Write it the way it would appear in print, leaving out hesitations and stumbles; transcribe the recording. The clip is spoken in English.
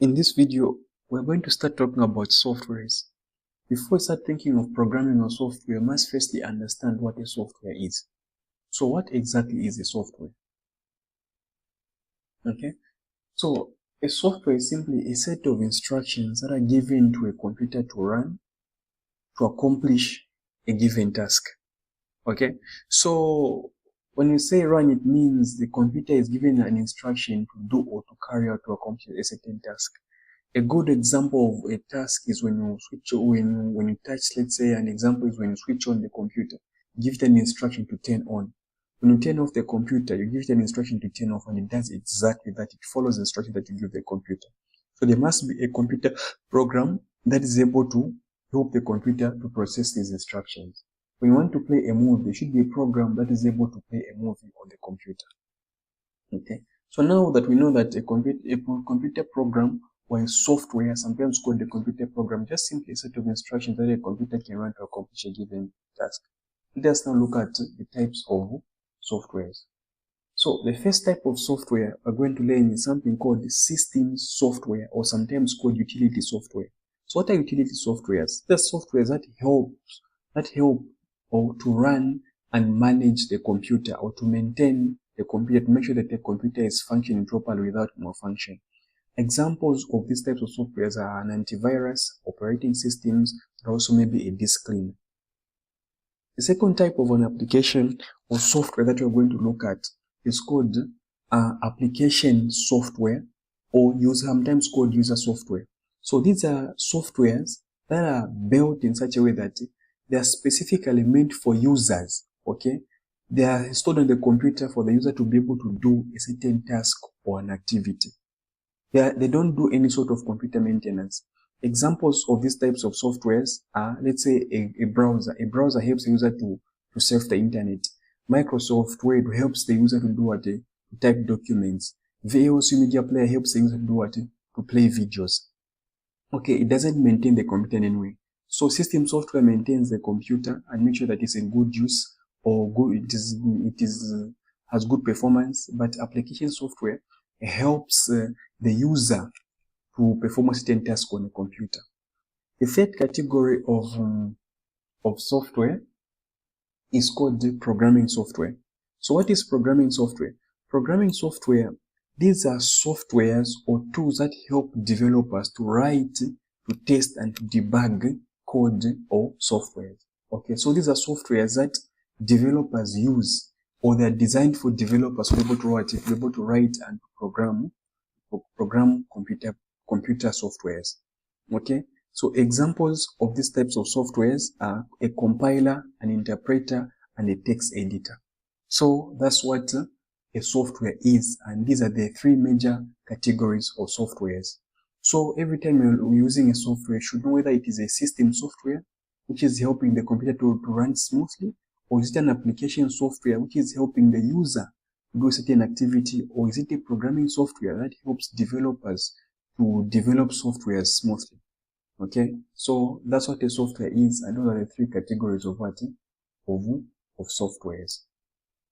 In this video, we're going to start talking about softwares. Before we start thinking of programming or software, we must firstly understand what a software is. So what exactly is a software? Okay, so a software is simply a set of instructions that are given to a computer to run, to accomplish a given task. Okay, so when you say run, it means the computer is given an instruction to do or to carry out to accomplish a certain task. A good example of a task is when you touch, let's say an example is when you switch on the computer, give it an instruction to turn on. When you turn off the computer, you give it an instruction to turn off, and it does exactly that. It follows the instruction that you give the computer. So there must be a computer program that is able to help the computer to process these instructions. When you want to play a movie, there should be a program that is able to play a movie on the computer. Okay. So now that we know that a computer program or a software, sometimes called the computer program, just simply a set of instructions that a computer can run to accomplish a given task. Let us now look at the types of softwares. So the first type of software we're going to learn is something called system software, or sometimes called utility software. So what are utility softwares? They're softwares that help or to run and manage the computer, or to maintain the computer, to make sure that the computer is functioning properly without malfunction. Examples of these types of softwares are an antivirus, operating systems, and also maybe a disk cleaner. The second type of an application or software that we're going to look at is called application software, or sometimes called user software. So these are softwares that are built in such a way that they are specifically meant for users. Okay, they are installed on the computer for the user to be able to do a certain task or an activity. They don't do any sort of computer maintenance. Examples of these types of softwares are, let's say, a browser. A browser helps the user to surf the internet. Microsoft Word helps the user to do what? To type documents. VLC Media Player helps the user to do what? To play videos. Okay, it doesn't maintain the computer in any way. So system software maintains the computer and makes sure that it's in good use, or has good performance. But application software helps the user to perform a certain task on a computer. The third category of software is called programming software. So what is programming software? Programming software, these are softwares or tools that help developers to write, to test, and to debug code or software. Okay, so these are softwares that developers use, or they're designed for developers to be able to write and program computer softwares. Okay, so examples of these types of softwares are a compiler, an interpreter, and a text editor. So that's what a software is, and these are the three major categories of softwares. So every time you're using a software, you should know whether it is a system software, which is helping the computer to run smoothly, or is it an application software, which is helping the user to do a certain activity, or is it a programming software that helps developers to develop software smoothly. Okay, so that's what a software is, and those are the three categories of softwares.